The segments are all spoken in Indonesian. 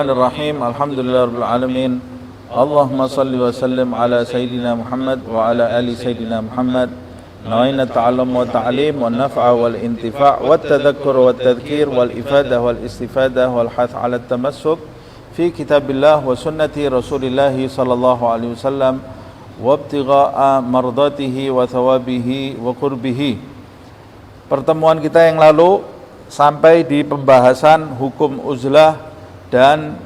Bismillahirrahmanirrahim. Alhamdulillahirabbil alamin. Allahumma shalli wa sallim ala sayyidina Muhammad wa ala ali sayyidina Muhammad. Nawaina ta'allum wa ta'lim wa naf'a wal intifa' wa tadhakkur wa tadhkir wal ifadah wal istifadah wal hath ala tamassuk fi kitabillah wa sunnati Rasulillah sallallahu alaihi wasallam wa ibtigha'a mardatihi wa thawabihi wa qurbihi. Pertemuan kita yang lalu sampai di pembahasan hukum uzlah dan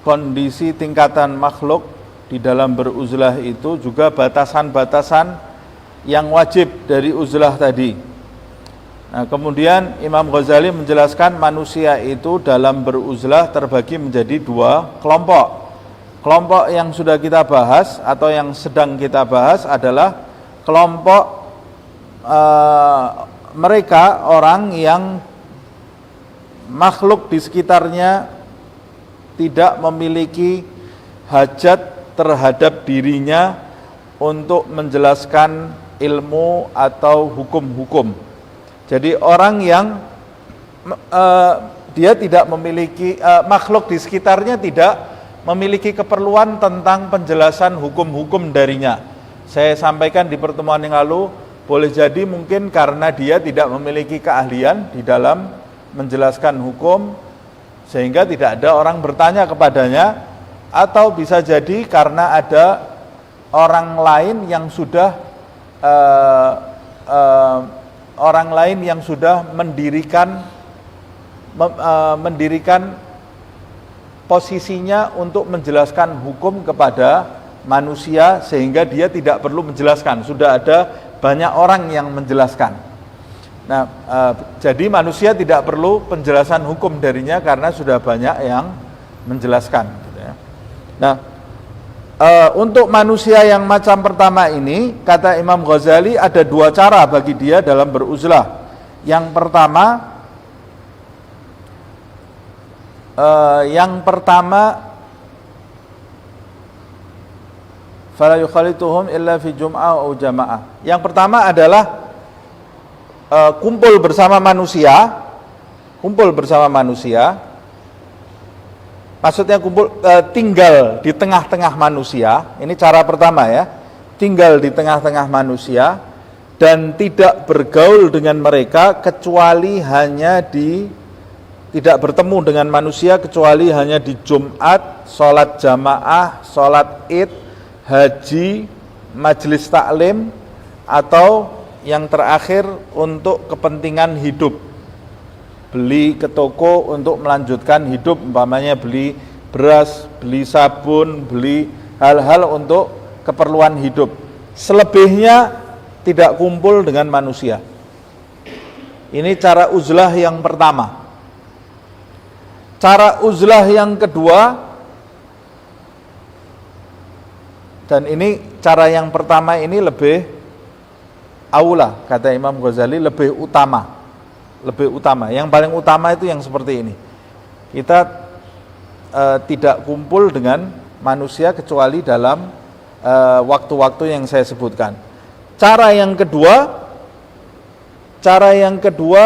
kondisi tingkatan makhluk di dalam beruzlah itu, juga batasan-batasan yang wajib dari uzlah tadi. Nah, kemudian Imam Ghazali menjelaskan manusia itu dalam beruzlah terbagi menjadi dua kelompok. Kelompok yang sudah kita bahas atau yang sedang kita bahas adalah kelompok mereka orang yang makhluk di sekitarnya tidak memiliki hajat terhadap dirinya untuk menjelaskan ilmu atau hukum-hukum. Jadi orang yang dia tidak memiliki, makhluk di sekitarnya tidak memiliki keperluan tentang penjelasan hukum-hukum darinya. Saya sampaikan di pertemuan yang lalu, boleh jadi mungkin karena dia tidak memiliki keahlian di dalam menjelaskan hukum, sehingga tidak ada orang bertanya kepadanya, atau bisa jadi karena ada orang lain yang sudah mendirikan posisinya untuk menjelaskan hukum kepada manusia, sehingga dia tidak perlu menjelaskan, sudah ada banyak orang yang menjelaskan. Nah, jadi manusia tidak perlu penjelasan hukum darinya karena sudah banyak yang menjelaskan. Gitu ya. Nah, untuk manusia yang macam pertama ini, kata Imam Ghazali, ada dua cara bagi dia dalam beruzlah. Yang pertama, fala yukhalituhum illa fi jum'ah au jama'ah. Yang pertama adalah kumpul bersama manusia, maksudnya tinggal di tengah-tengah manusia. Ini cara pertama ya, tinggal di tengah-tengah manusia dan tidak bergaul dengan mereka kecuali tidak bertemu dengan manusia kecuali hanya di Jumat, sholat jamaah, sholat id, haji, majelis taklim, atau yang terakhir untuk kepentingan hidup, beli ke toko untuk melanjutkan hidup, umpamanya beli beras, beli sabun, beli hal-hal untuk keperluan hidup. Selebihnya tidak kumpul dengan manusia. Ini cara uzlah yang pertama. Cara uzlah yang kedua, dan ini cara yang pertama ini lebih aula, kata Imam Ghazali, lebih utama. Yang paling utama itu yang seperti ini. Kita tidak kumpul dengan manusia kecuali dalam waktu-waktu yang saya sebutkan. Cara yang kedua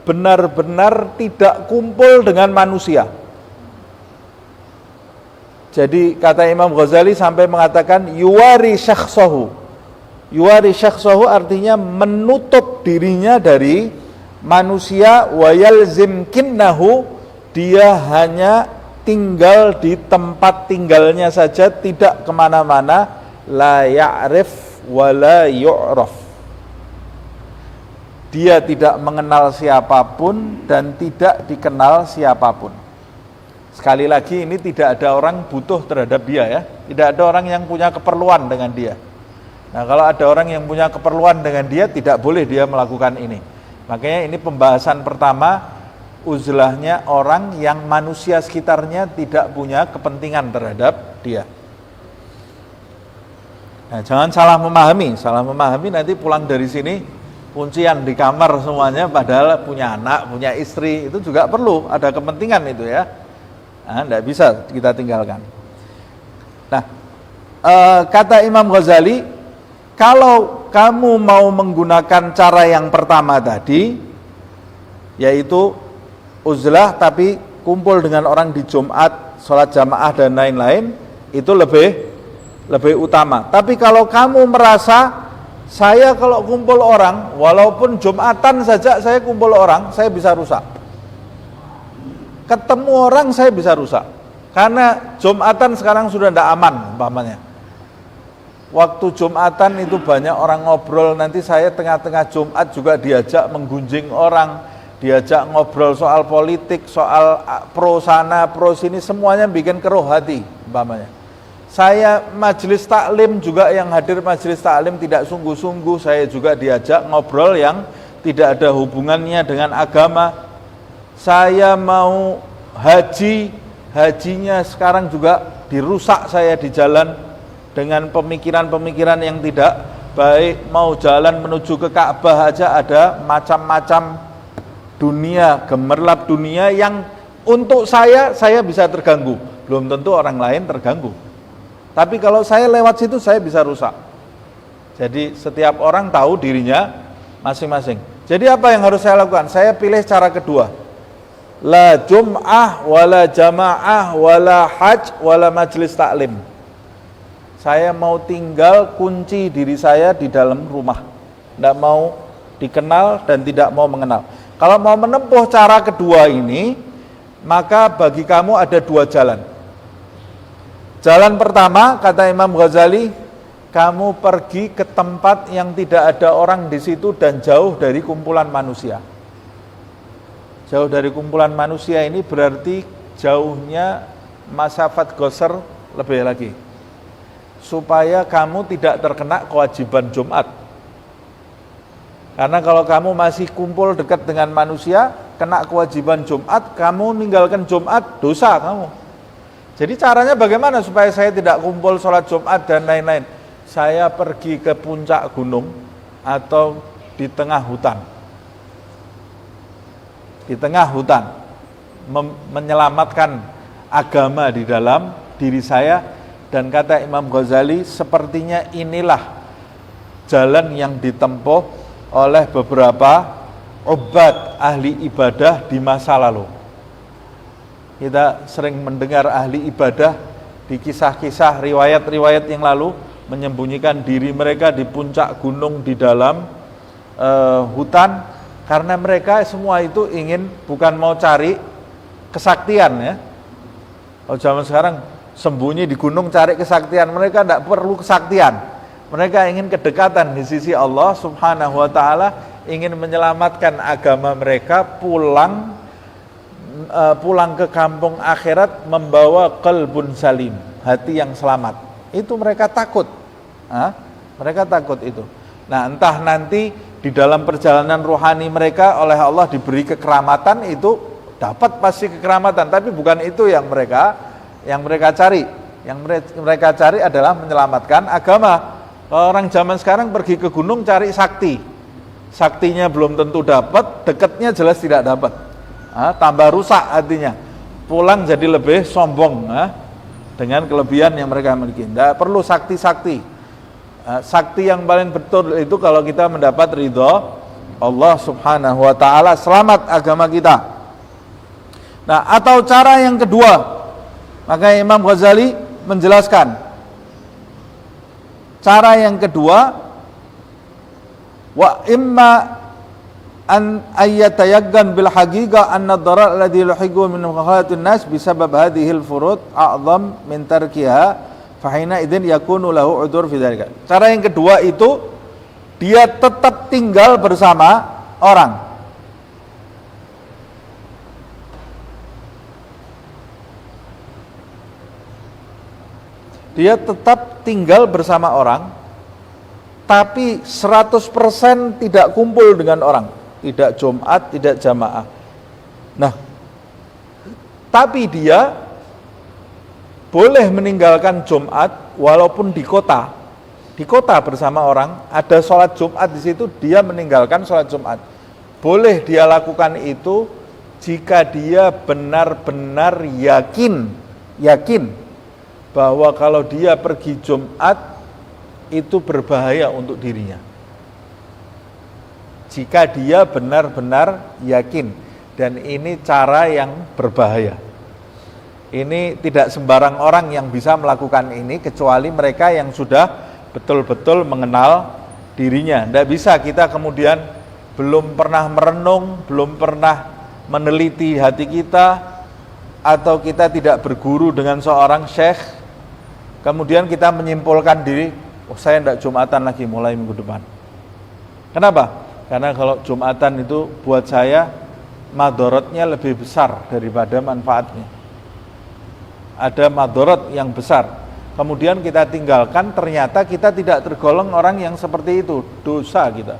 benar-benar tidak kumpul dengan manusia. Jadi kata Imam Ghazali sampai mengatakan yuwari syakhsahu. Yuwari syakhsahu artinya menutup dirinya dari manusia, wa yalzimkinnahu, dia hanya tinggal di tempat tinggalnya saja, tidak kemana-mana, la ya'rif wa la yu'raf. Dia tidak mengenal siapapun dan tidak dikenal siapapun. Sekali lagi, ini tidak ada orang butuh terhadap dia ya, tidak ada orang yang punya keperluan dengan dia. Nah, kalau ada orang yang punya keperluan dengan dia, tidak boleh dia melakukan ini. Makanya ini pembahasan pertama, uzlahnya orang yang manusia sekitarnya tidak punya kepentingan terhadap dia. Nah, jangan salah memahami nanti pulang dari sini kuncian di kamar semuanya, padahal punya anak, punya istri, itu juga perlu ada kepentingan itu ya. Nah, tidak bisa kita tinggalkan. Nah, kata Imam Ghazali, kalau kamu mau menggunakan cara yang pertama tadi, yaitu uzlah tapi kumpul dengan orang di Jumat, sholat jamaah dan lain-lain, itu lebih utama. Tapi kalau kamu merasa saya kalau kumpul orang, walaupun Jumatan saja saya kumpul orang, saya bisa rusak. Ketemu orang saya bisa rusak. Karena Jumatan sekarang sudah tidak aman umpamanya. Waktu Jumatan itu banyak orang ngobrol, nanti saya tengah-tengah Jumat juga diajak menggunjing orang, diajak ngobrol soal politik, soal pro sana, pro sini, semuanya bikin keruh hati umpamanya. Saya majelis taklim juga, yang hadir majelis taklim tidak sungguh-sungguh, saya juga diajak ngobrol yang tidak ada hubungannya dengan agama. Saya mau hajinya sekarang juga dirusak saya di jalan dengan pemikiran-pemikiran yang tidak baik. Mau jalan menuju ke Ka'bah aja ada macam-macam dunia, gemerlap dunia yang untuk saya bisa terganggu, belum tentu orang lain terganggu. Tapi kalau saya lewat situ saya bisa rusak. Jadi setiap orang tahu dirinya masing-masing. Jadi apa yang harus saya lakukan? Saya pilih cara kedua. La jum'ah wala jamaah wala haj wala majlis taklim. Saya mau tinggal kunci diri saya di dalam rumah, tidak mau dikenal dan tidak mau mengenal. Kalau mau menempuh cara kedua ini, maka bagi kamu ada dua jalan. Jalan pertama, kata Imam Ghazali, kamu pergi ke tempat yang tidak ada orang di situ dan jauh dari kumpulan manusia. Jauh dari kumpulan manusia ini berarti jauhnya masafat qasar lebih lagi, supaya kamu tidak terkena kewajiban Jumat. Karena kalau kamu masih kumpul dekat dengan manusia, kena kewajiban Jumat, kamu ninggalkan Jumat, dosa kamu. Jadi caranya bagaimana supaya saya tidak kumpul sholat Jumat dan lain-lain? Saya pergi ke puncak gunung atau di tengah hutan. Di tengah hutan, menyelamatkan agama di dalam diri saya. Dan kata Imam Ghazali, sepertinya inilah jalan yang ditempuh oleh beberapa ubad ahli ibadah di masa lalu. Kita sering mendengar ahli ibadah di kisah-kisah riwayat-riwayat yang lalu menyembunyikan diri mereka di puncak gunung di dalam hutan, karena mereka semua itu ingin, bukan mau cari kesaktian ya. Kalau zaman sekarang sembunyi di gunung cari kesaktian, mereka tidak perlu kesaktian, mereka ingin kedekatan di sisi Allah Subhanahu wa ta'ala, ingin menyelamatkan agama mereka, pulang ke kampung akhirat membawa qalbun salim, hati yang selamat. Itu mereka takut. Mereka takut itu. Nah, entah nanti di dalam perjalanan rohani mereka oleh Allah diberi kekeramatan, itu dapat pasti kekeramatan, tapi bukan itu yang mereka cari. Yang mereka cari adalah menyelamatkan agama. Orang zaman sekarang pergi ke gunung cari sakti. Saktinya belum tentu dapat, dekatnya jelas tidak dapat. Tambah rusak hatinya. Pulang jadi lebih sombong dengan kelebihan yang mereka miliki. Tidak perlu sakti-sakti. Sakti yang paling betul itu kalau kita mendapat ridho Allah Subhanahu wa ta'ala, selamat agama kita. Nah, atau cara yang kedua, maka Imam Ghazali menjelaskan cara yang kedua, wa imma an ayyatayaggan bil haqiqah anna ad-darar alladhi yuhiqu min mukhalatin nas bisabab hadhihi al-furud a'zam min tarkiha fa hina idzin yakunu lahu udzur fi dzalika. Cara yang kedua itu dia tetap tinggal bersama orang. Dia tetap tinggal bersama orang, tapi 100% tidak kumpul dengan orang, tidak Jumat, tidak jamaah. Nah, tapi dia boleh meninggalkan Jumat walaupun di kota bersama orang, ada sholat Jumat di situ, dia meninggalkan sholat Jumat. Boleh dia lakukan itu jika dia benar-benar yakin bahwa kalau dia pergi Jumat itu berbahaya untuk dirinya. Jika dia benar-benar yakin, dan ini cara yang berbahaya. Ini tidak sembarang orang yang bisa melakukan ini kecuali mereka yang sudah betul-betul mengenal dirinya. Tidak bisa kita kemudian belum pernah merenung, belum pernah meneliti hati kita, atau kita tidak berguru dengan seorang syekh, kemudian kita menyimpulkan diri, oh saya tidak Jumatan lagi mulai minggu depan. Kenapa? Karena kalau Jumatan itu buat saya madorotnya lebih besar daripada manfaatnya. Ada madorot yang besar, kemudian kita tinggalkan, ternyata kita tidak tergolong orang yang seperti itu, dosa kita,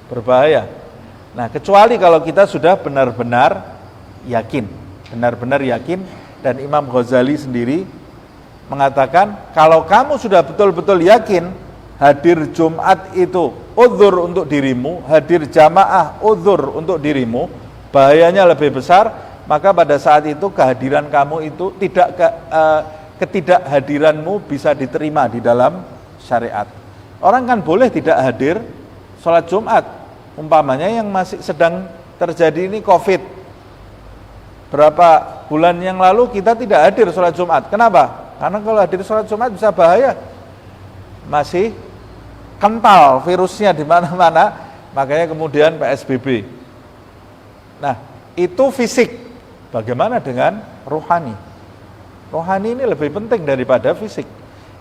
berbahaya. Nah, kecuali kalau kita sudah benar-benar yakin, dan Imam Ghazali sendiri mengatakan, kalau kamu sudah betul-betul yakin, hadir Jumat itu uzur untuk dirimu, hadir jamaah uzur untuk dirimu, bahayanya lebih besar, maka pada saat itu kehadiran kamu itu ketidakhadiranmu bisa diterima di dalam syariat. Orang kan boleh tidak hadir sholat Jumat, umpamanya yang masih sedang terjadi ini COVID. Berapa bulan yang lalu kita tidak hadir sholat Jumat. Kenapa? Karena kalau hadir sholat Jumat bisa bahaya. Masih kental virusnya di mana-mana, makanya kemudian PSBB. Nah, itu fisik. Bagaimana dengan rohani? Rohani ini lebih penting daripada fisik.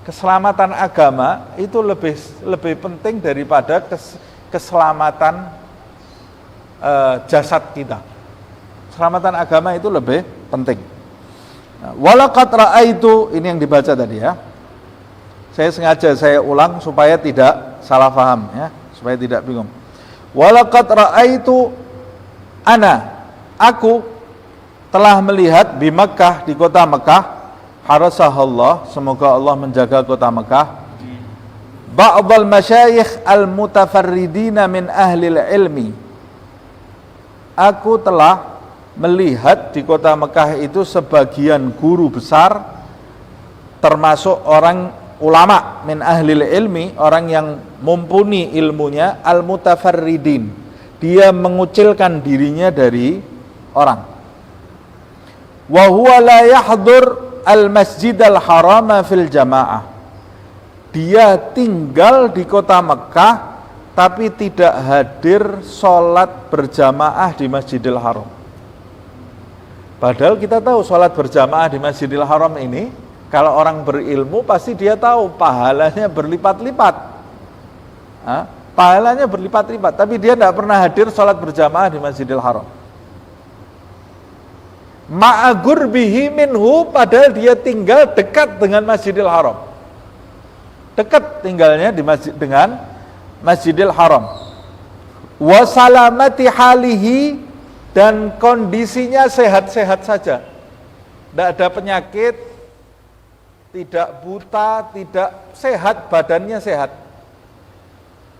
Keselamatan agama itu lebih penting daripada keselamatan jasad kita. Keselamatan agama itu lebih penting. Walaqad ra'aitu, ini yang dibaca tadi ya. Saya sengaja saya ulang supaya tidak salah paham ya, supaya tidak bingung. Walaqad ra'aitu aku telah melihat di Mekah, di kota Mekah, harasahallah, semoga Allah menjaga kota Mekah, ba'dal masyayikh al-mutafarridina min ahlil ilmi. Aku telah melihat di kota Mekah itu sebagian guru besar, termasuk orang ulama min ahlil ilmi, orang yang mumpuni ilmunya, al-mutafarridin, dia mengucilkan dirinya dari orang. Wa huwa la yahdur al-masjid al-harama fil jamaah. Dia tinggal di kota Mekah tapi tidak hadir sholat berjamaah di Masjidil Haram. Padahal kita tahu sholat berjamaah di Masjidil Haram ini, kalau orang berilmu pasti dia tahu pahalanya berlipat-lipat. Pahalanya berlipat-lipat, tapi dia tidak pernah hadir sholat berjamaah di Masjidil Haram. Ma'agur bihi minhu, padahal dia tinggal dekat dengan Masjidil Haram. Dekat tinggalnya di masjid dengan Masjidil Haram. Wa salamati halihi, dan kondisinya sehat-sehat saja. Tidak ada penyakit, tidak buta, tidak sehat, badannya sehat.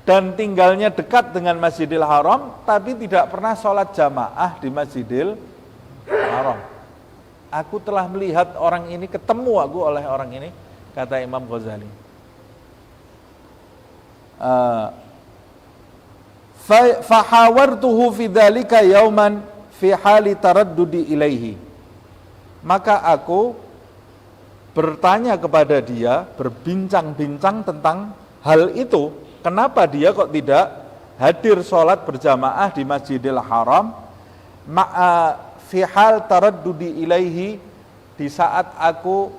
Dan tinggalnya dekat dengan Masjidil Haram, tapi tidak pernah sholat jamaah di Masjidil Haram. Aku telah melihat orang ini, ketemu aku oleh orang ini, kata Imam Ghazali. Fahawartuhu fi dzalika yauman fi hali taraddudi ilaihi. Maka aku bertanya kepada dia, berbincang-bincang tentang hal itu, kenapa dia kok tidak hadir sholat berjamaah di Masjidil Haram, fi hal taraddudi ilaihi, di saat aku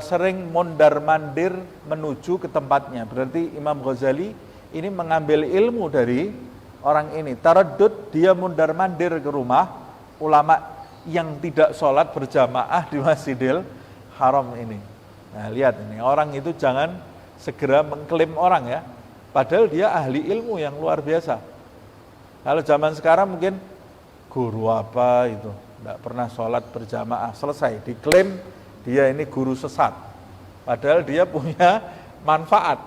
sering mondar-mandir menuju ke tempatnya. Berarti Imam Ghazali ini mengambil ilmu dari orang ini. Taraddud, dia mondar-mandir ke rumah ulama yang tidak sholat berjamaah di Masjidil Haram ini. Nah, lihat ini, orang itu jangan segera mengklaim orang ya, padahal dia ahli ilmu yang luar biasa. Kalau zaman sekarang mungkin guru apa itu, tidak pernah sholat berjamaah, selesai, diklaim dia ini guru sesat. Padahal dia punya manfaat.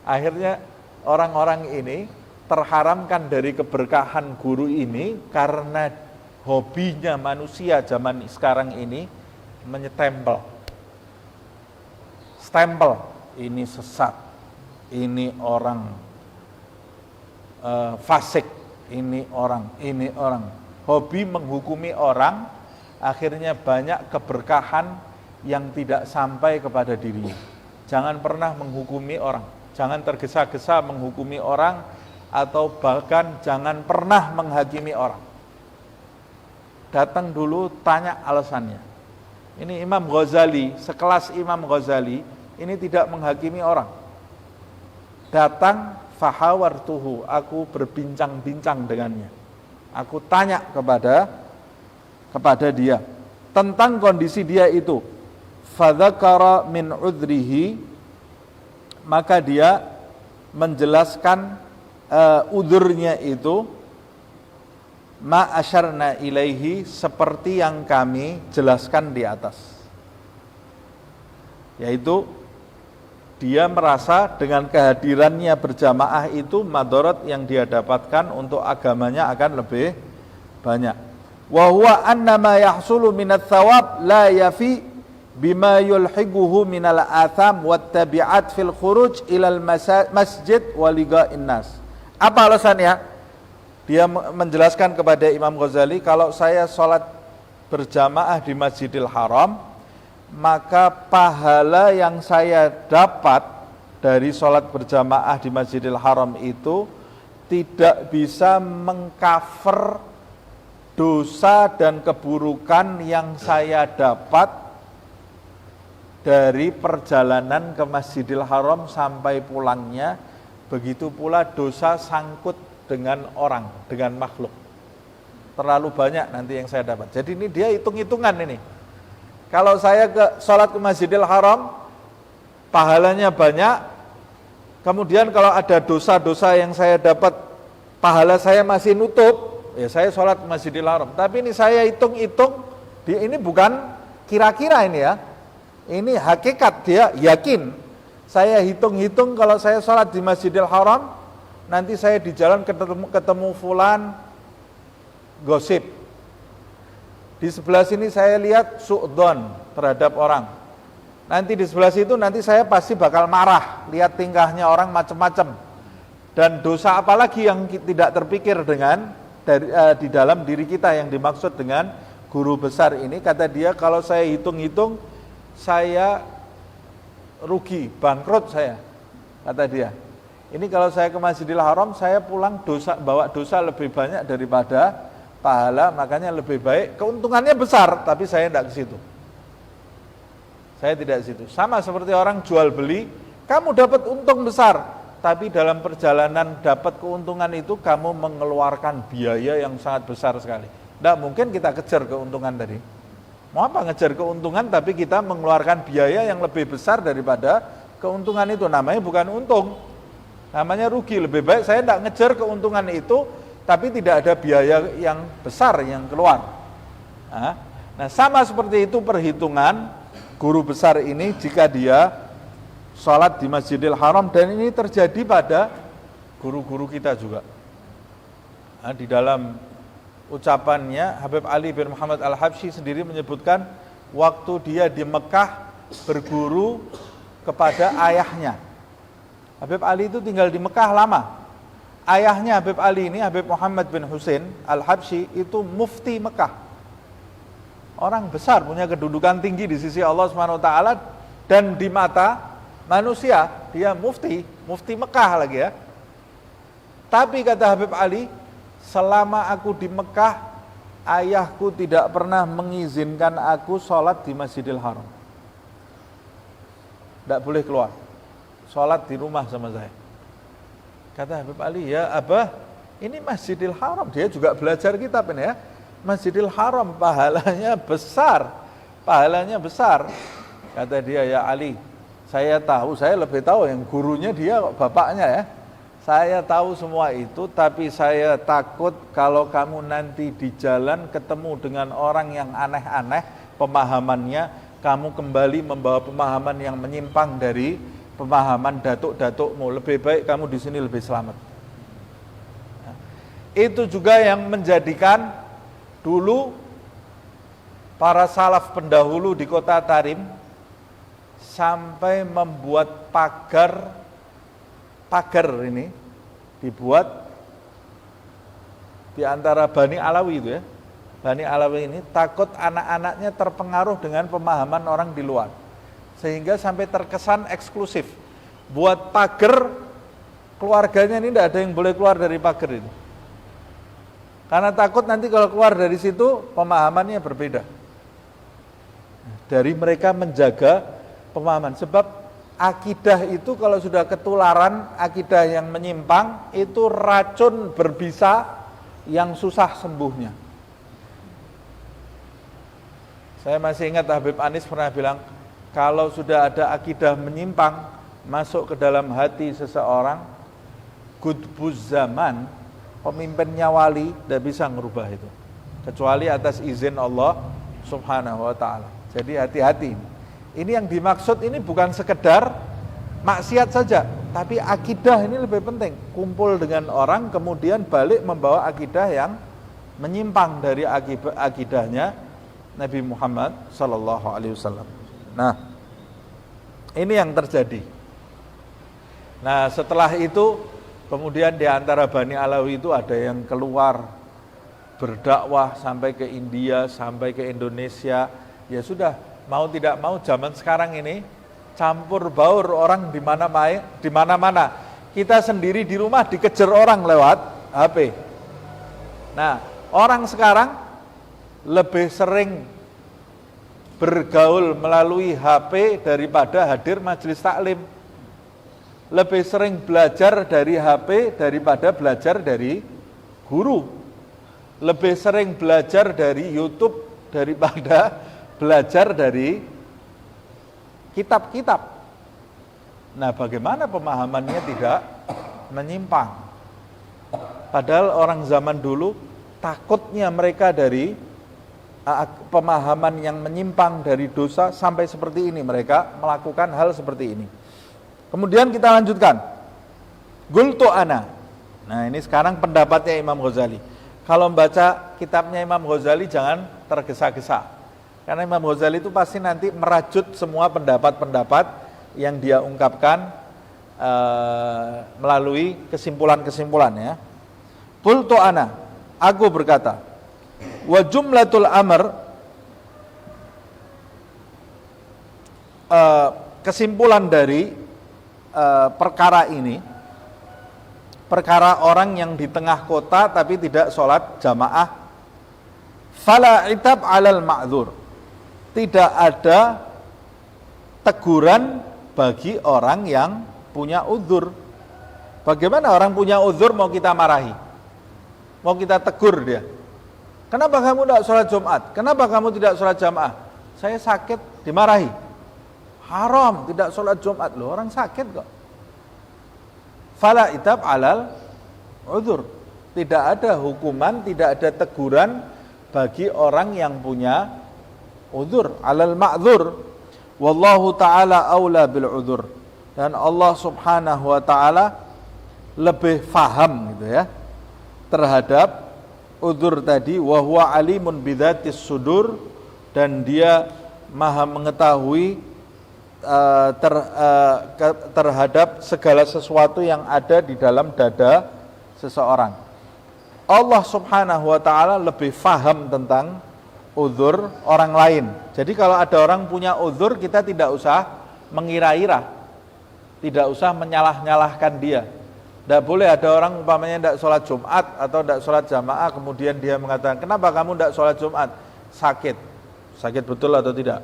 Akhirnya orang-orang ini terharamkan dari keberkahan guru ini karena hobinya manusia zaman sekarang ini menyetempel. Stempel, ini sesat, ini orang fasik, ini orang. Hobi menghukumi orang akhirnya banyak keberkahan yang tidak sampai kepada dirinya. Jangan pernah menghukumi orang, jangan tergesa-gesa menghukumi orang, atau bahkan jangan pernah menghakimi orang. Datang dulu, tanya alasannya. Ini Imam Ghazali, sekelas Imam Ghazali, ini tidak menghakimi orang. Datang, fahawartuhu, aku berbincang-bincang dengannya. Aku tanya kepada dia tentang kondisi dia itu. Fadzakara min udrihi, maka dia menjelaskan udurnya itu, ma asyarna ilaihi, seperti yang kami jelaskan di atas, yaitu dia merasa dengan kehadirannya berjamaah itu madarat yang dia dapatkan untuk agamanya akan lebih banyak. Wa huwa anna ma yahsulu minat thawab la yafi bima yulhiguhu minal atham wat tabi'at fil khuruj ilal masjid wa liqa'in nas. Apa alasannya? Dia menjelaskan kepada Imam Ghazali, kalau saya sholat berjamaah di Masjidil Haram, maka pahala yang saya dapat dari sholat berjamaah di Masjidil Haram itu tidak bisa mengcover dosa dan keburukan yang saya dapat dari perjalanan ke Masjidil Haram sampai pulangnya. Begitu pula dosa sangkut dengan orang, dengan makhluk. Terlalu banyak nanti yang saya dapat. Jadi ini dia hitung-hitungan ini. Kalau saya sholat ke Masjidil Haram, pahalanya banyak. Kemudian kalau ada dosa-dosa yang saya dapat, pahala saya masih nutup, ya saya sholat ke Masjidil Haram. Tapi ini saya hitung-hitung, ini bukan kira-kira ini ya. Ini hakikat, dia yakin. Saya hitung-hitung kalau saya sholat di Masjidil Haram, nanti saya di jalan ketemu fulan, gosip. Di sebelah sini saya lihat su'don terhadap orang. Nanti di sebelah situ nanti saya pasti bakal marah, lihat tingkahnya orang macam-macam. Dan dosa apa lagi yang tidak terpikir dengan di dalam diri kita yang dimaksud dengan guru besar ini. Kata dia, kalau saya hitung-hitung, saya rugi, bangkrut saya, kata dia. Ini kalau saya ke Masjidil Haram, saya pulang bawa dosa lebih banyak daripada pahala, makanya lebih baik, keuntungannya besar, tapi saya tidak ke situ. Saya tidak ke situ. Sama seperti orang jual beli, kamu dapat untung besar, tapi dalam perjalanan dapat keuntungan itu kamu mengeluarkan biaya yang sangat besar sekali. Tidak mungkin kita kejar keuntungan tadi. Mau apa ngejar keuntungan tapi kita mengeluarkan biaya yang lebih besar daripada keuntungan itu? Namanya bukan untung, namanya rugi. Lebih baik saya tidak ngejar keuntungan itu, tapi tidak ada biaya yang besar yang keluar. Nah, sama seperti itu perhitungan guru besar ini jika dia sholat di Masjidil Haram, dan ini terjadi pada guru-guru kita juga. Di dalam ucapannya, Habib Ali bin Muhammad Al-Habsyi sendiri menyebutkan waktu dia di Mekah berguru kepada ayahnya. Habib Ali itu tinggal di Mekah lama. Ayahnya Habib Ali ini, Habib Muhammad bin Husain Al-Habsyi, itu mufti Mekah. Orang besar, punya kedudukan tinggi di sisi Allah SWT, dan di mata manusia dia mufti Mekah lagi ya. Tapi kata Habib Ali, selama aku di Mekah, ayahku tidak pernah mengizinkan aku sholat di Masjidil Haram. Tidak boleh keluar, sholat di rumah sama saya. Kata Habib Ali, ya Abah, ini Masjidil Haram. Dia juga belajar kitab ini ya. Masjidil Haram pahalanya besar. Kata dia, ya Ali, saya tahu, saya lebih tahu, yang gurunya dia bapaknya ya. Saya tahu semua itu, tapi saya takut kalau kamu nanti di jalan ketemu dengan orang yang aneh-aneh pemahamannya, kamu kembali membawa pemahaman yang menyimpang dari pemahaman datuk-datukmu. Lebih baik kamu di sini lebih selamat. Nah, itu juga yang menjadikan dulu para salaf pendahulu di kota Tarim sampai membuat pagar ini dibuat di antara Bani Alawi itu ya. Bani Alawi ini takut anak-anaknya terpengaruh dengan pemahaman orang di luar, sehingga sampai terkesan eksklusif. Buat pagar, keluarganya ini tidak ada yang boleh keluar dari pagar itu, karena takut nanti kalau keluar dari situ pemahamannya berbeda. Dari mereka menjaga pemahaman, sebab akidah itu kalau sudah ketularan, akidah yang menyimpang itu racun berbisa yang susah sembuhnya. Saya masih ingat Habib Anis pernah bilang, kalau sudah ada akidah menyimpang masuk ke dalam hati seseorang, qutbuz zaman, pemimpinnya wali, tidak bisa merubah itu, kecuali atas izin Allah subhanahu wa ta'ala. Jadi hati-hati. Ini yang dimaksud ini bukan sekedar maksiat saja, tapi akidah ini lebih penting. Kumpul dengan orang kemudian balik membawa akidah yang menyimpang dari akidahnya Nabi Muhammad sallallahu alaihi wasallam. Nah, ini yang terjadi. Nah, setelah itu kemudian di antara Bani Alawi itu ada yang keluar berdakwah sampai ke India, sampai ke Indonesia. Ya sudah, mau tidak mau zaman sekarang ini campur baur orang di mana-mana. Kita sendiri di rumah dikejar orang lewat HP. Nah, orang sekarang lebih sering bergaul melalui HP daripada hadir majelis taklim. Lebih sering belajar dari HP daripada belajar dari guru. Lebih sering belajar dari YouTube daripada belajar dari kitab-kitab. Nah, bagaimana pemahamannya tidak menyimpang? Padahal orang zaman dulu takutnya mereka dari pemahaman yang menyimpang dari dosa sampai seperti ini, mereka melakukan hal seperti ini. Kemudian kita lanjutkan. Qultu ana. Nah, ini sekarang pendapatnya Imam Ghazali. Kalau membaca kitabnya Imam Ghazali jangan tergesa-gesa. Karena Imam Ghazali itu pasti nanti merajut semua pendapat-pendapat yang dia ungkapkan melalui kesimpulan-kesimpulan ya. Qultu ana, aku berkata, wa jumlatul amr, kesimpulan dari perkara ini, perkara orang yang di tengah kota tapi tidak sholat jamaah, fala itab alal ma'dzur, tidak ada teguran bagi orang yang punya uzur. Bagaimana orang punya uzur mau kita marahi? Mau kita tegur dia? Kenapa kamu tidak sholat Jumat? Kenapa kamu tidak sholat jamaah? Saya sakit, dimarahi. Haram tidak sholat Jumat, loh orang sakit kok. Fala itab alal uzur, tidak ada hukuman, tidak ada teguran bagi orang yang punya uzur, alal ma'dzur. Wallahu ta'ala aula bil uzur, dan Allah subhanahu wa ta'ala lebih faham gitu ya terhadap uzur tadi. Wa huwa alimun bidzatis sudur, dan dia maha mengetahui terhadap segala sesuatu yang ada di dalam dada seseorang. Allah subhanahu wa ta'ala lebih faham tentang uzur orang lain. Jadi kalau ada orang punya uzur, kita tidak usah mengira-ira, tidak usah menyalah-nyalahkan dia. Tidak boleh ada orang umpamanya tidak sholat Jumat atau tidak sholat jamaah, kemudian dia mengatakan, kenapa kamu tidak sholat Jumat? Sakit. Sakit betul atau tidak?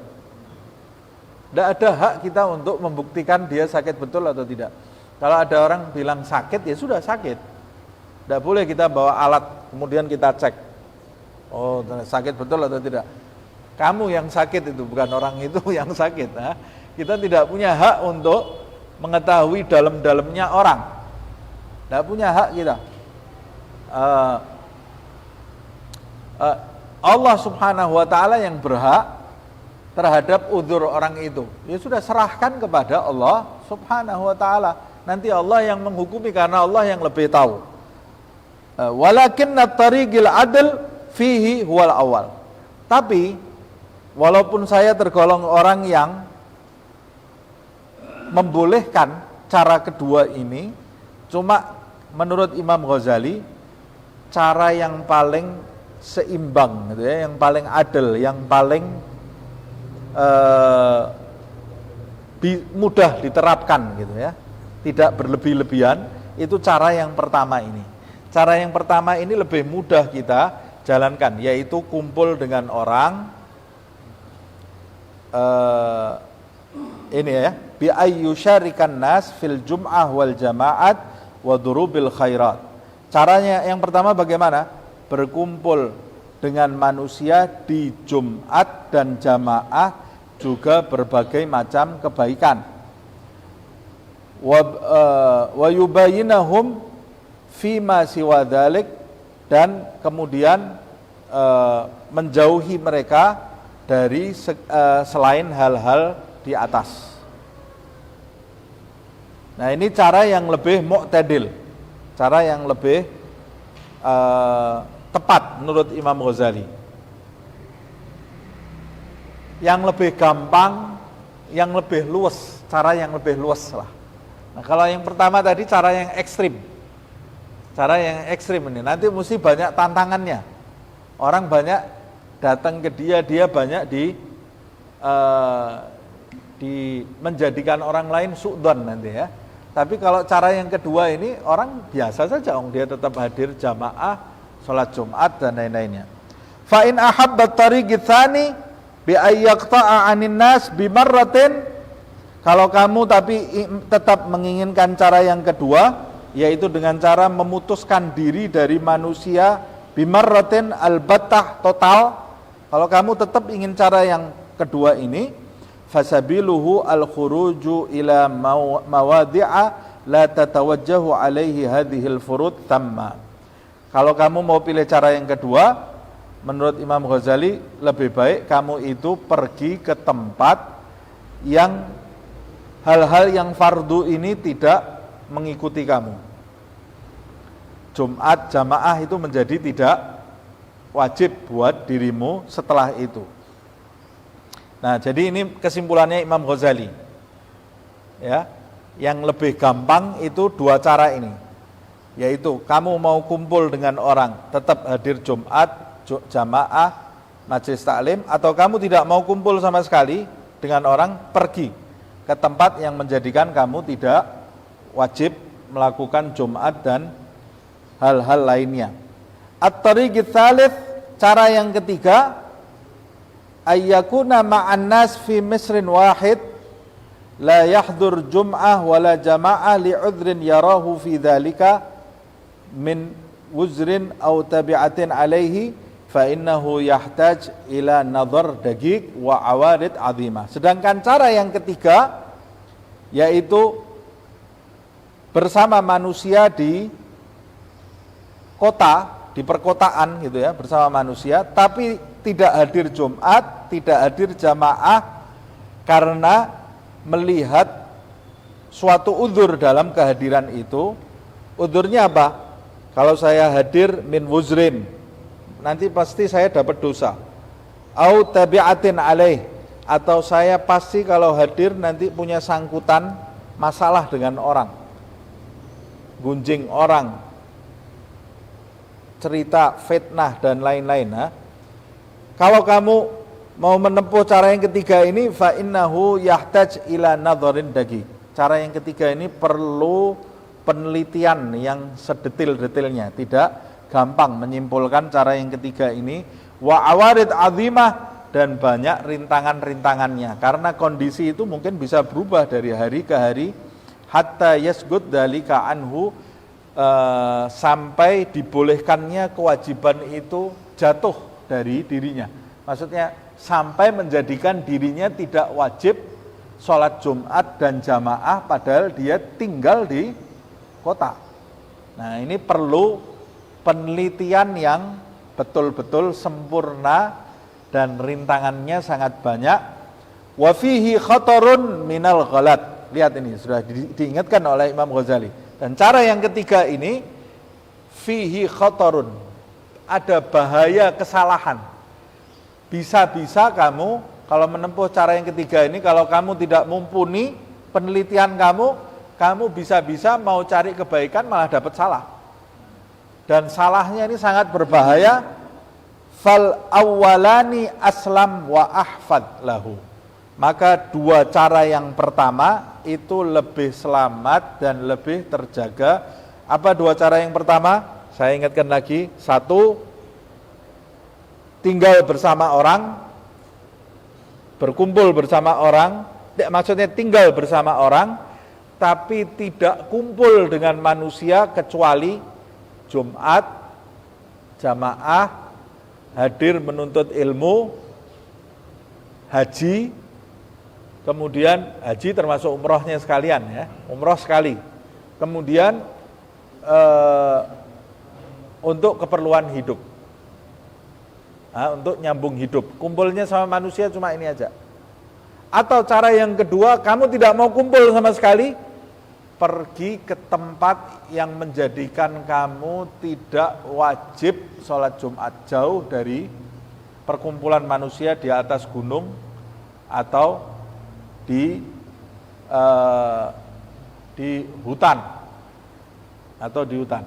Tidak ada hak kita untuk membuktikan dia sakit betul atau tidak. Kalau ada orang bilang sakit, ya sudah sakit. Tidak boleh kita bawa alat, kemudian kita cek. Oh, sakit betul atau tidak? Kamu yang sakit itu, bukan orang itu yang sakit. Nah, kita tidak punya hak untuk mengetahui dalam-dalamnya orang. Tidak punya hak kita. Allah subhanahu wa ta'ala yang berhak terhadap uzur orang itu. Ya sudah, serahkan kepada Allah subhanahu wa ta'ala. Nanti Allah yang menghukumi, karena Allah yang lebih tahu. Walakinna tariqil adl fihi huwal awal. Tapi walaupun saya tergolong orang yang membolehkan cara kedua ini, cuma menurut Imam Ghazali cara yang paling seimbang gitu ya, yang paling adil, yang paling mudah diterapkan gitu ya, tidak berlebih-lebihan. Itu cara yang pertama ini. Cara yang pertama ini lebih mudah kita jalankan, yaitu kumpul dengan orang ini ya, bi ayyusyarikan nas fil jum'ah wal jama'at wa durubil khairat. Caranya yang pertama bagaimana? Berkumpul dengan manusia di Jumat dan jamaah, juga berbagai macam kebaikan. Wa yubayyinahum fima siwa dzalik, dan kemudian menjauhi mereka dari selain hal-hal di atas. Nah, ini cara yang lebih mu'tadil, cara yang lebih tepat menurut Imam Ghazali. Yang lebih gampang, yang lebih luas, cara yang lebih luas lah. Nah, kalau yang pertama tadi cara yang ekstrim. Cara yang ekstrim ini nanti mesti banyak tantangannya. Orang banyak datang ke dia banyak menjadikan orang lain su'dzon nanti ya. Tapi kalau cara yang kedua ini orang biasa saja, dia tetap hadir jamaah, sholat Jumat dan lain-lainnya. Fa in ahabbat tariqi tsani bi ayyaqta'a 'anin nas bi marratin, kalau kamu tapi tetap menginginkan cara yang kedua, yaitu dengan cara memutuskan diri dari manusia bi marratin albattah, total. Kalau kamu tetap ingin cara yang kedua ini, fasabiluhu al-khuruju ila mawadi'a la tatawajjahu alaihi hadhil furud tamma. Kalau kamu mau pilih cara yang kedua, menurut Imam Ghazali lebih baik kamu itu pergi ke tempat yang hal-hal yang fardu ini tidak mengikuti kamu. Jumat jamaah itu menjadi tidak wajib buat dirimu setelah itu. Nah, jadi ini kesimpulannya Imam Ghazali. Ya, yang lebih gampang itu dua cara ini. Yaitu kamu mau kumpul dengan orang, tetap hadir Jumat, jamaah, majelis taklim, atau kamu tidak mau kumpul sama sekali dengan orang, pergi ke tempat yang menjadikan kamu tidak wajib melakukan Jumat dan hal-hal lainnya. At-tariqi tsalits, cara yang ketiga, ayyakuna ma'an nas fi misrin wahid la yahdur jum'ah wala jama'ah li'udhrin yarahu fi dhalika min wuzrin aw tabi'atin alaihi fa innahu yahtaj ila nadhar daqiq wa awarid azimah. Sedangkan cara yang ketiga yaitu bersama manusia di kota, di perkotaan gitu ya, bersama manusia, tapi tidak hadir Jumat, tidak hadir jamaah karena melihat suatu udzur dalam kehadiran itu. Udzurnya apa? Kalau saya hadir min wuzrin, nanti pasti saya dapat dosa. Au tabi'atin alaih, atau saya pasti kalau hadir nanti punya sangkutan masalah dengan orang, gunjing orang, cerita fitnah dan lain-lain. Kalau kamu mau menempuh cara yang ketiga ini, fa innahu yahtaj ila nadharin daqi. Cara yang ketiga ini perlu penelitian yang sedetil-detilnya, tidak gampang menyimpulkan cara yang ketiga ini. Wa awarid azimah, dan banyak rintangan-rintangannya, karena kondisi itu mungkin bisa berubah dari hari ke hari, hatta yasgud dzalika anhu, sampai dibolehkannya kewajiban itu jatuh dari dirinya. Maksudnya sampai menjadikan dirinya tidak wajib sholat Jumat dan jamaah padahal dia tinggal di kota. Nah, ini perlu penelitian yang betul-betul sempurna dan rintangannya sangat banyak. Wa fihi khatarun minal ghalat. Lihat ini sudah diingatkan oleh Imam Ghazali. Dan cara yang ketiga ini fihi khatarun, ada bahaya kesalahan. Bisa-bisa kamu kalau menempuh cara yang ketiga ini, kalau kamu tidak mumpuni penelitian kamu bisa-bisa mau cari kebaikan malah dapat salah. Dan salahnya ini sangat berbahaya, fal awwalani aslam wa ahfad lahu. Maka dua cara yang pertama itu lebih selamat dan lebih terjaga. Apa dua cara yang pertama? Saya ingatkan lagi. Satu, tinggal bersama orang, berkumpul bersama orang, maksudnya tinggal bersama orang, tapi tidak kumpul dengan manusia kecuali Jumat, jamaah, hadir menuntut ilmu, haji, kemudian haji termasuk umrohnya sekalian ya, umroh sekali. Kemudian untuk keperluan hidup, untuk nyambung hidup, kumpulnya sama manusia cuma ini aja. Atau cara yang kedua, kamu tidak mau kumpul sama sekali, pergi ke tempat yang menjadikan kamu tidak wajib sholat Jumat, jauh dari perkumpulan manusia di atas gunung atau di hutan atau di hutan.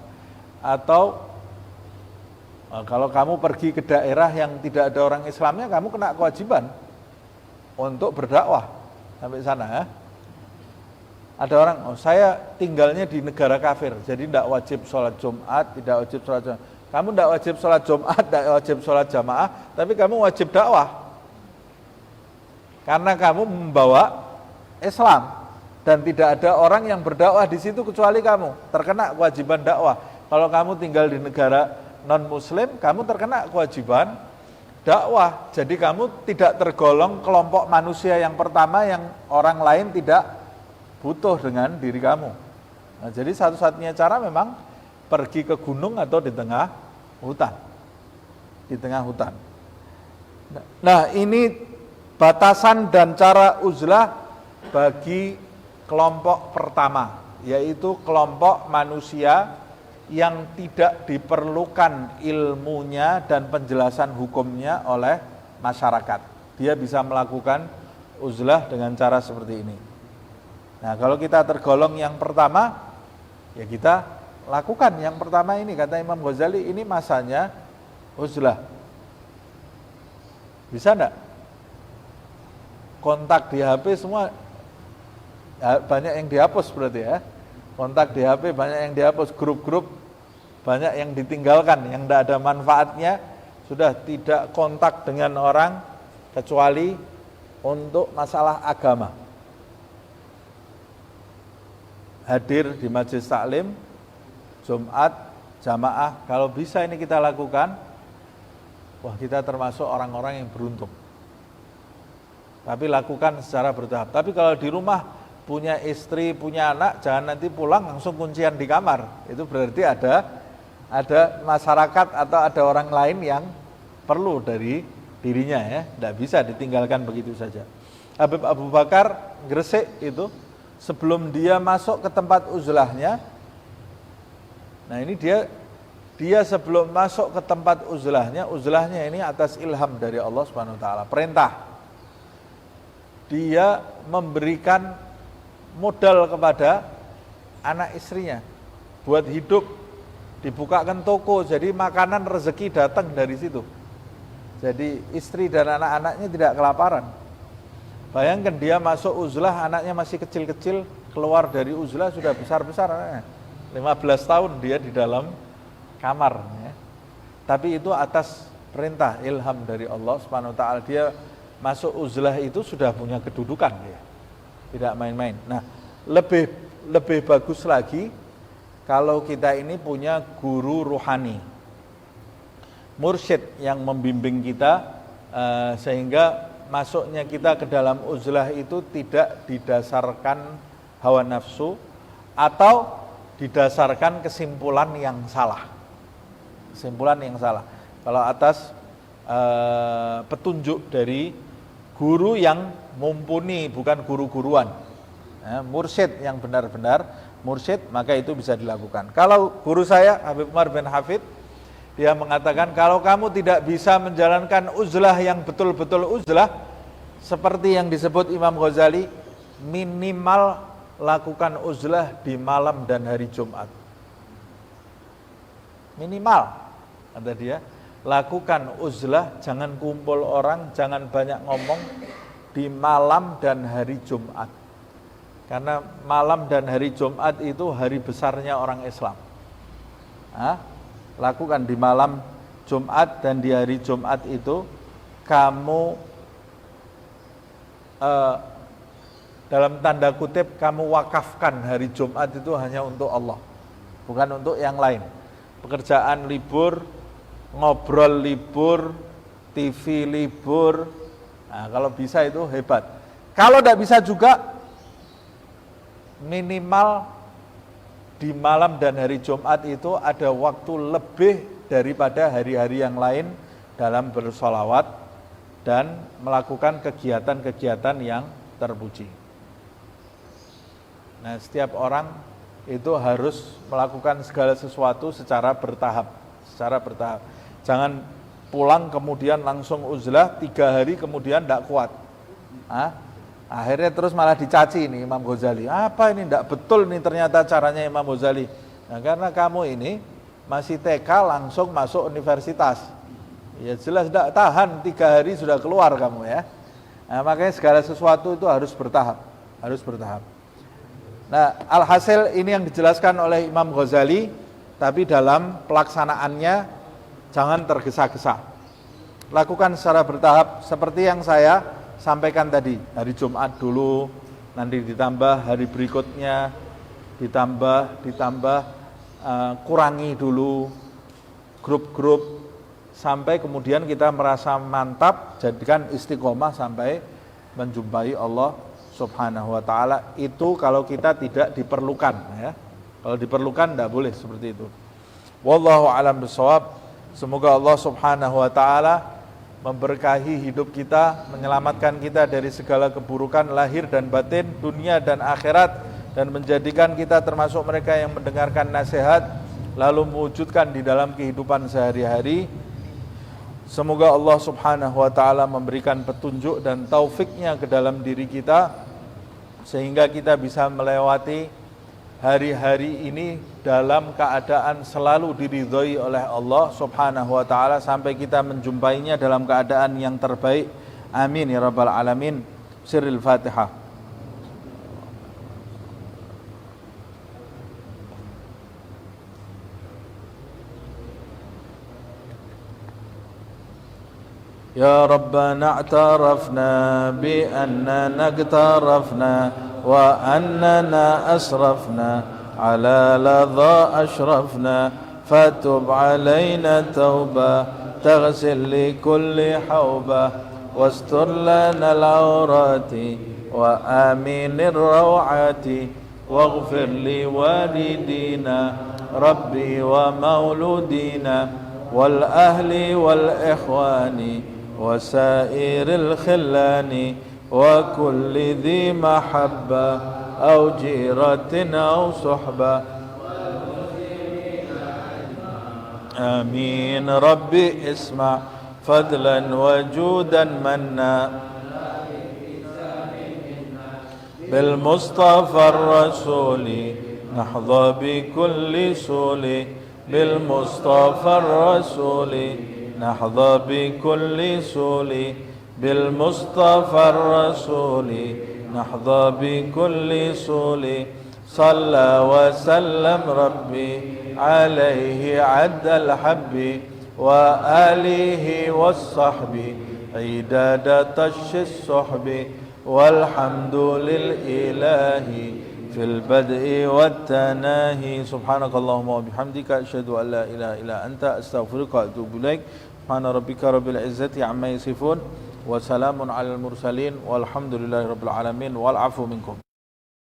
Atau kalau kamu pergi ke daerah yang tidak ada orang Islamnya, kamu kena kewajiban untuk berdakwah sampai sana ya. Ada orang, saya tinggalnya di negara kafir, jadi tidak wajib sholat Jumat, tidak wajib sholat Jumat. Kamu tidak wajib sholat Jumat, tidak wajib sholat jamaah, tapi kamu wajib dakwah. Karena kamu membawa Islam, dan tidak ada orang yang berdakwah di situ kecuali kamu, terkena kewajiban dakwah. Kalau kamu tinggal di negara non-muslim, kamu terkena kewajiban dakwah. Jadi kamu tidak tergolong kelompok manusia yang pertama yang orang lain tidak butuh dengan diri kamu. Nah, jadi satu-satunya cara memang pergi ke gunung atau di tengah hutan. Di tengah hutan. Nah, ini batasan dan cara uzlah bagi kelompok pertama, yaitu kelompok manusia yang tidak diperlukan ilmunya dan penjelasan hukumnya oleh masyarakat. Dia bisa melakukan uzlah dengan cara seperti ini. Nah, kalau kita tergolong yang pertama, ya kita lakukan yang pertama ini, kata Imam Ghazali, ini masanya uzlah. Bisa enggak? Kontak di HP semua ya, banyak yang dihapus berarti ya. Kontak di HP banyak yang dihapus, grup-grup banyak yang ditinggalkan, yang tidak ada manfaatnya, sudah tidak kontak dengan orang kecuali untuk masalah agama. Hadir di majelis taklim, Jumat, jamaah, kalau bisa ini kita lakukan, wah kita termasuk orang-orang yang beruntung. Tapi lakukan secara bertahap. Tapi kalau di rumah punya istri, punya anak, jangan nanti pulang langsung kuncian di kamar. Itu berarti ada masyarakat atau ada orang lain yang perlu dari dirinya ya. Tidak bisa ditinggalkan begitu saja. Habib Abu Bakar Gresik itu, sebelum dia masuk ke tempat uzlahnya, nah ini dia sebelum masuk ke tempat uzlahnya ini atas ilham dari Allah Subhanahu wa taala, perintah. Dia memberikan modal kepada anak istrinya buat hidup, dibukakan toko, jadi makanan rezeki datang dari situ. Jadi istri dan anak-anaknya tidak kelaparan. Bayangkan dia masuk uzlah, anaknya masih kecil-kecil, keluar dari uzlah sudah besar-besar anaknya. 15 tahun dia di dalam kamar ya. Tapi itu atas perintah ilham dari Allah Subhanahu wa taala. Dia masuk uzlah itu sudah punya kedudukan ya. Tidak main-main. Nah, lebih bagus lagi kalau kita ini punya guru ruhani, mursyid yang membimbing kita sehingga masuknya kita ke dalam uzlah itu tidak didasarkan hawa nafsu atau didasarkan kesimpulan yang salah. Kesimpulan yang salah. Kalau atas petunjuk dari guru yang mumpuni, bukan guru-guruan. Mursyid yang benar-benar mursyid, maka itu bisa dilakukan. Kalau guru saya, Habib Umar bin Hafid, dia mengatakan kalau kamu tidak bisa menjalankan uzlah yang betul-betul uzlah, seperti yang disebut Imam Ghazali, minimal lakukan uzlah di malam dan hari Jumat. Minimal, kata dia, lakukan uzlah, jangan kumpul orang, jangan banyak ngomong di malam dan hari Jumat. Karena malam dan hari Jumat itu hari besarnya orang Islam. Lakukan di malam Jumat dan di hari Jumat itu kamu dalam tanda kutip kamu wakafkan hari Jumat itu hanya untuk Allah, bukan untuk yang lain. Pekerjaan libur, ngobrol libur, TV libur. Nah, kalau bisa itu hebat. Kalau tidak bisa juga minimal di malam dan hari Jumat itu ada waktu lebih daripada hari-hari yang lain dalam bersolawat dan melakukan kegiatan-kegiatan yang terpuji. Nah, setiap orang itu harus melakukan segala sesuatu secara bertahap. Jangan pulang kemudian langsung uzlah 3 hari kemudian tidak kuat. Akhirnya terus malah dicaci ini Imam Ghazali. Apa ini tidak betul ini ternyata caranya Imam Ghazali. Nah, karena kamu ini masih TK langsung masuk universitas. Ya jelas tidak tahan 3 hari sudah keluar kamu ya. Nah, makanya segala sesuatu itu harus bertahap. Nah, alhasil ini yang dijelaskan oleh Imam Ghazali, tapi dalam pelaksanaannya jangan tergesa-gesa. Lakukan secara bertahap seperti yang saya sampaikan tadi. Hari Jumat dulu, nanti ditambah hari berikutnya, ditambah, kurangi dulu grup-grup sampai kemudian kita merasa mantap, jadikan istiqomah sampai menjumpai Allah Subhanahu wa ta'ala. Itu kalau kita tidak diperlukan ya. Kalau diperlukan tidak boleh seperti itu. Wallahu a'lam bishawab. Semoga Allah Subhanahu wa ta'ala memberkahi hidup kita, menyelamatkan kita dari segala keburukan lahir dan batin, dunia dan akhirat, dan menjadikan kita termasuk mereka yang mendengarkan nasihat lalu mewujudkan di dalam kehidupan sehari-hari. Semoga Allah Subhanahu wa ta'ala memberikan petunjuk dan taufiknya ke dalam diri kita sehingga kita bisa melewati hari-hari ini dalam keadaan selalu diridhoi oleh Allah Subhanahu wa ta'ala sampai kita menjumpainya dalam keadaan yang terbaik. Amin ya rabbal alamin. Sirril Fatihah. Ya Rabbana a'tarafna bi annana اقترفنا وأننا أسرفنا على لظى أشرفنا فتب علينا توبة تغسل لكل حوبة واستر لنا العورات وآمن الروعات واغفر لوالدينا ربي ومولودينا والأهل والإخوان وسائر الخلان وكل ذي محبة أو جيرة أو صحبة آمين ربي اسمع فضلا وجودا منا بالمصطفى الرسول نحظى بكل سول بالمصطفى الرسول نحظى بكل سول بالمصطفى الرسول نحظى بكل سول صلى وسلم ربي عليه عد الحب وآله والصحب عداد طش الصحب والحمد للإله في البدء والتناهي سبحانك اللهم وبحمدك أشهد أن لا إله إلا أنت أستغفرك وأتوب إليك سبحان ربك رب العزة عما يصفون وسلام على المرسلين والحمد لله رب العالمين والعفو منكم.